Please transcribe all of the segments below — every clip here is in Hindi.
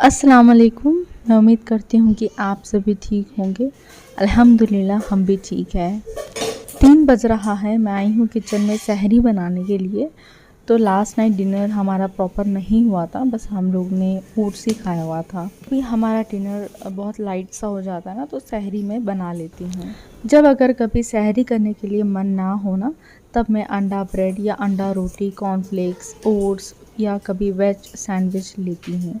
अस्सलाम वालेकुम। मैं उम्मीद करती हूँ कि आप सभी ठीक होंगे। अल्हम्दुलिल्लाह हम भी ठीक है। 3 बज रहा है, मैं आई हूँ किचन में सहरी बनाने के लिए। तो लास्ट नाइट डिनर हमारा प्रॉपर नहीं हुआ था, बस हम लोग ने ओट्स ही खाया हुआ था। भी हमारा डिनर बहुत लाइट सा हो जाता है ना, तो सहरी में बना लेती हूँ। जब अगर कभी सहरी करने के लिए मन ना हो ना, तब मैं अंडा ब्रेड या अंडा रोटी, कॉर्नफ्लेक्स, ओट्स या कभी वेज सैंडविच लेती हूँ।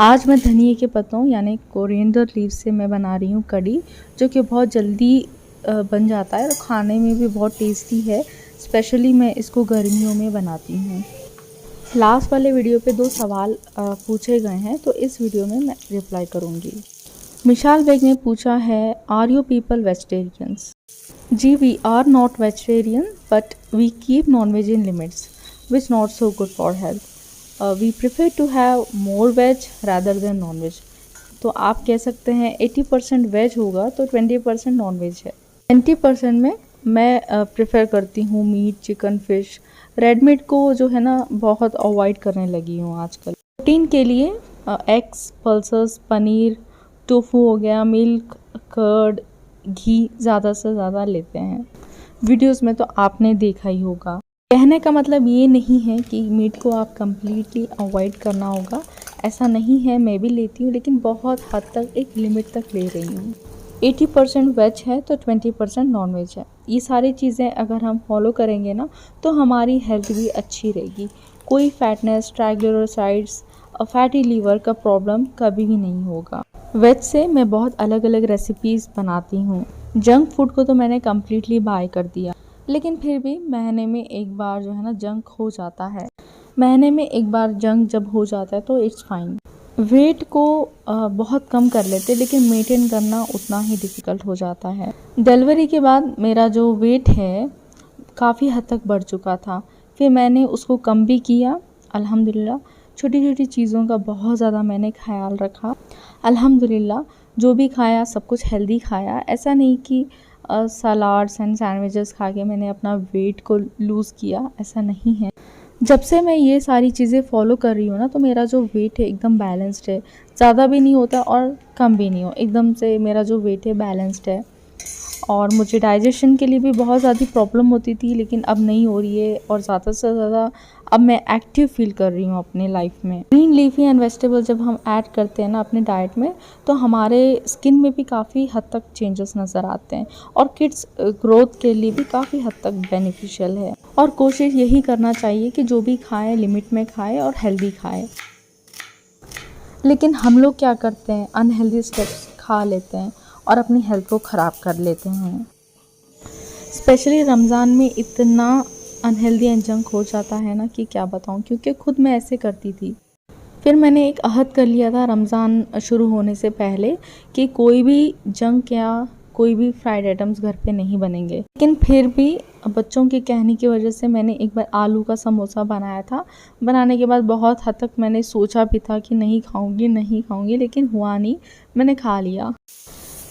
आज मैं धनिए के पत्तों यानी कोरिएंडर लीव से मैं बना रही हूँ कड़ी, जो कि बहुत जल्दी बन जाता है और खाने में भी बहुत टेस्टी है। स्पेशली मैं इसको गर्मियों में बनाती हूँ। लास्ट वाले वीडियो पे 2 सवाल पूछे गए हैं, तो इस वीडियो में मैं रिप्लाई करूँगी। मिशाल बेग ने पूछा है, आर यू पीपल वेजिटेरियंस? जी, we are not vegetarian but we keep non veg in limits which not so good for health. We prefer to have more veg rather than non veg. तो आप कह सकते हैं 80% वेज होगा तो 20% नॉन वेज है। 20% में मैं प्रेफर करती हूँ meat, chicken, fish. Red meat को जो है ना बहुत अवॉइड करने लगी हूँ आजकल। प्रोटीन के लिए एग्स, पल्सेस, पनीर, टोफू हो गया, मिल्क, कर्ड, घी ज़्यादा से ज़्यादा लेते हैं। वीडियोस में तो आपने देखा ही होगा। कहने का मतलब ये नहीं है कि मीट को आप कम्प्लीटली अवॉइड करना होगा, ऐसा नहीं है। मैं भी लेती हूँ लेकिन बहुत हद तक, एक लिमिट तक ले रही हूँ। 80% वेज है तो 20% नॉन वेज है। ये सारी चीज़ें अगर हम फॉलो करेंगे ना, तो हमारी हेल्थ भी अच्छी रहेगी। कोई फैटनेस, ट्राइग्लिसराइड्स और फैटी लीवर का प्रॉब्लम कभी भी नहीं होगा। वेज से मैं बहुत अलग अलग रेसिपीज़ बनाती हूँ। जंक फूड को तो मैंने कम्प्लीटली बाय कर दिया, लेकिन फिर भी महीने में एक बार जो है ना जंक हो जाता है। महीने में एक बार जंक जब हो जाता है तो इट्स फाइन। वेट को बहुत कम कर लेते, लेकिन मेंटेन करना उतना ही डिफ़िकल्ट हो जाता है। डिलीवरी के बाद मेरा जो वेट है काफ़ी हद तक बढ़ चुका था, फिर मैंने उसको कम भी किया अल्हम्दुलिल्लाह। छोटी छोटी चीज़ों का बहुत ज़्यादा मैंने ख्याल रखा अल्हम्दुलिल्लाह। जो भी खाया सब कुछ हेल्दी खाया। ऐसा नहीं कि सलाड्स एंड सैंडविचेस खा के मैंने अपना वेट को लूज़ किया, ऐसा नहीं है। जब से मैं ये सारी चीज़ें फॉलो कर रही हूँ ना, तो मेरा जो वेट है एकदम बैलेंस्ड है। ज़्यादा भी नहीं होता और कम भी नहीं हो, एकदम से मेरा जो वेट है बैलेंस्ड है। और मुझे डाइजेशन के लिए भी बहुत ज़्यादा प्रॉब्लम होती थी, लेकिन अब नहीं हो रही है और ज़्यादा से ज़्यादा अब मैं एक्टिव फील कर रही हूँ अपने लाइफ में। ग्रीन लीफी एंड वेजिटेबल जब हम ऐड करते हैं ना अपने डाइट में, तो हमारे स्किन में भी काफ़ी हद तक चेंजेस नज़र आते हैं और किड्स ग्रोथ के लिए भी काफ़ी हद तक बेनिफिशियल है। और कोशिश यही करना चाहिए कि जो भी खाएं लिमिट में खाएं और हेल्दी खाएं। लेकिन हम लोग क्या करते हैं, अनहेल्दी स्टेप्स खा लेते हैं और अपनी हेल्थ को ख़राब कर लेते हैं। स्पेशली रमज़ान में इतना अनहेल्दी एंड जंक हो जाता है ना कि क्या बताऊं, क्योंकि खुद मैं ऐसे करती थी। फिर मैंने एक अहद कर लिया था रमज़ान शुरू होने से पहले कि कोई भी जंक या कोई भी फ्राइड आइटम्स घर पे नहीं बनेंगे। लेकिन फिर भी बच्चों के कहने की वजह से मैंने एक बार आलू का समोसा बनाया था। बनाने के बाद बहुत हद तक मैंने सोचा भी था कि नहीं खाऊंगी, लेकिन हुआ नहीं, मैंने खा लिया।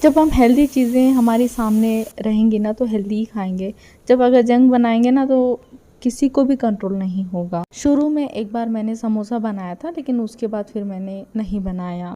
जब हम हेल्दी चीज़ें हमारे सामने रहेंगी ना, तो हेल्दी ही खाएंगे। जब अगर जंक बनाएंगे ना, तो किसी को भी कंट्रोल नहीं होगा। शुरू में एक बार मैंने समोसा बनाया था, लेकिन उसके बाद फिर मैंने नहीं बनाया।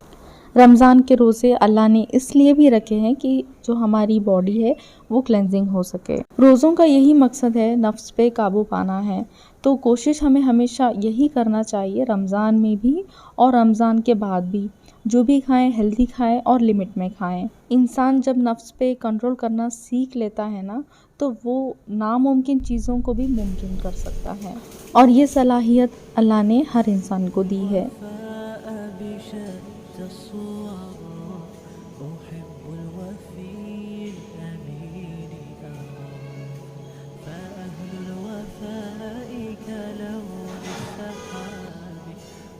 रमज़ान के रोज़े अल्लाह ने इसलिए भी रखे हैं कि जो हमारी बॉडी है वो क्लेंजिंग हो सके। रोज़ों का यही मकसद है, नफ्स पे काबू पाना है। तो कोशिश हमें हमेशा यही करना चाहिए, रमज़ान में भी और रमज़ान के बाद भी। जो भी खाएं हेल्दी खाएं और लिमिट में खाएं। इंसान जब नफ्स पे कंट्रोल करना सीख लेता है ना, तो वो नामुमकिन चीज़ों को भी मुमकिन कर सकता है, और ये सलाहियत अल्लाह ने हर इंसान को दी है।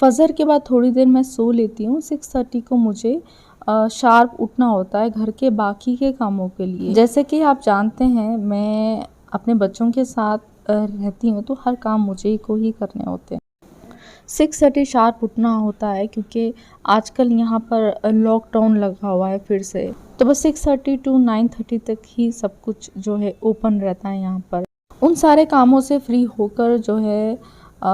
फ़जर के बाद थोड़ी देर मैं सो लेती हूँ। 6:30 को मुझे शार्प उठना होता है घर के बाकी के कामों के लिए। जैसे कि आप जानते हैं, मैं अपने बच्चों के साथ रहती हूँ, तो हर काम मुझे को ही करने होते हैं। 6:30 शार्प उठना होता है क्योंकि आजकल यहाँ पर लॉकडाउन लगा हुआ है फिर से, तो बस 6:30 to 9:30 तक ही सब कुछ जो है ओपन रहता है यहाँ पर। उन सारे कामों से फ्री होकर जो है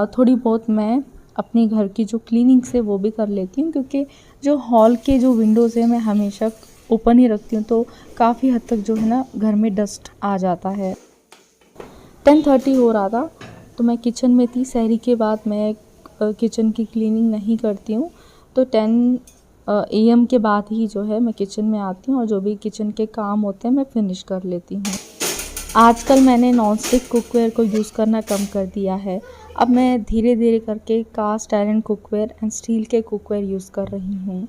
थोड़ी बहुत मैं अपनी घर की जो क्लीनिंग से वो भी कर लेती हूँ, क्योंकि जो हॉल के जो विंडोज़ है मैं हमेशा ओपन ही रखती हूँ, तो काफ़ी हद तक जो है ना घर में डस्ट आ जाता है। 10:30 हो रहा था तो मैं किचन में थी। सहरी के बाद मैं किचन की क्लीनिंग नहीं करती हूँ, तो 10 AM के बाद ही जो है मैं किचन में आती हूँ और जो भी किचन के काम होते हैं मैं फिनिश कर लेती हूँ। आजकल मैंने नॉन स्टिक कुकवेयर को यूज़ करना कम कर दिया है। अब मैं धीरे धीरे करके cast iron cookware and steel के कुकवेयर यूज़ कर रही हूँ।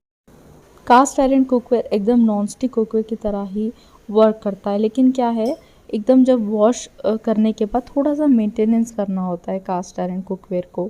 कास्ट आयरन कुकवेयर एकदम नॉन स्टिक कुकवेयर की तरह ही वर्क करता है, लेकिन क्या है, एकदम जब वॉश करने के बाद थोड़ा सा मेंटेनेंस करना होता है कास्ट आयरन कुकवेयर को।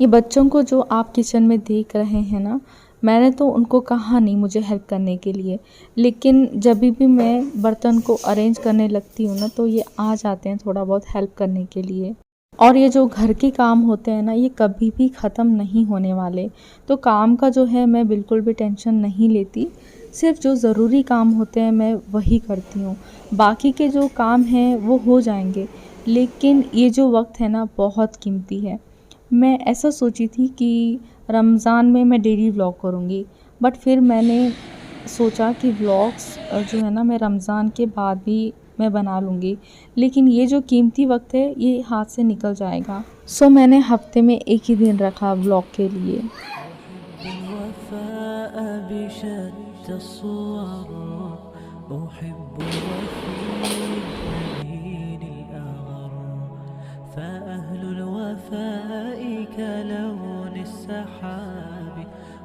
ये बच्चों को जो आप किचन में देख रहे हैं ना, मैंने तो उनको कहा नहीं मुझे हेल्प करने के लिए, लेकिन जब भी मैं बर्तन को अरेंज करने लगती हूँ ना, तो ये आ जाते हैं थोड़ा बहुत हेल्प करने के लिए। और ये जो घर के काम होते हैं ना, ये कभी भी ख़त्म नहीं होने वाले। तो काम का जो है मैं बिल्कुल भी टेंशन नहीं लेती, सिर्फ जो ज़रूरी काम होते हैं मैं वही करती हूँ। बाकी के जो काम हैं वो हो जाएंगे, लेकिन ये जो वक्त है ना बहुत कीमती है। मैं ऐसा सोची थी कि रमज़ान में मैं डेली व्लॉग करूँगी, बट फिर मैंने सोचा कि व्लॉग्स जो है ना मैं रमज़ान के बाद भी मैं बना लूँगी, लेकिन ये जो कीमती वक्त है ये हाथ से निकल जाएगा। सो मैंने हफ्ते में एक ही दिन रखा व्लॉग के लिए।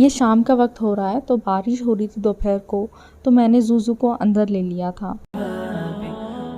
ये शाम का वक्त हो रहा है तो बारिश हो रही थी दोपहर को, तो मैंने जूजू को अंदर ले लिया था.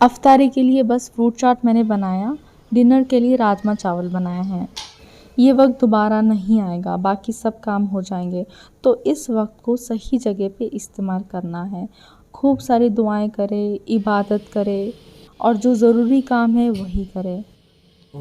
अफ्तारी के लिए बस फ्रूट चाट मैंने बनाया, डिनर के लिए राजमा चावल बनाए हैं. ये वक्त दोबारा नहीं आएगा, बाकी सब काम हो जाएंगे, तो इस वक्त को सही जगह पे इस्तेमाल करना है. खूब सारी दुआएं करें, इबादत करें और जो ज़रूरी काम है वही करें.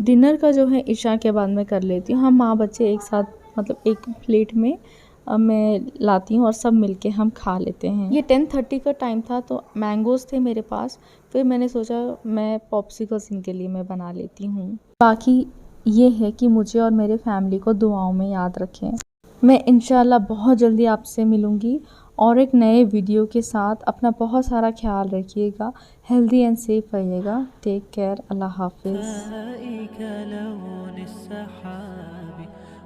डिनर का जो है इशा के बाद में कर लेती हूँ. हम माँ बच्चे एक साथ, मतलब एक प्लेट में मैं लाती हूँ और सब मिलके हम खा लेते हैं. ये 10:30 का टाइम था तो मैंगोज़ थे मेरे पास, फिर मैंने सोचा मैं पॉप्सिकल्स इनके लिए मैं बना लेती हूँ. बाकी ये है कि मुझे और मेरे फैमिली को दुआओं में याद रखें. मैं इंशाल्लाह बहुत जल्दी आपसे मिलूँगी और एक नए वीडियो के साथ. अपना बहुत सारा ख्याल रखिएगा, हेल्दी एंड सेफ रहिएगा. Take care. अल्लाह हाफिज़.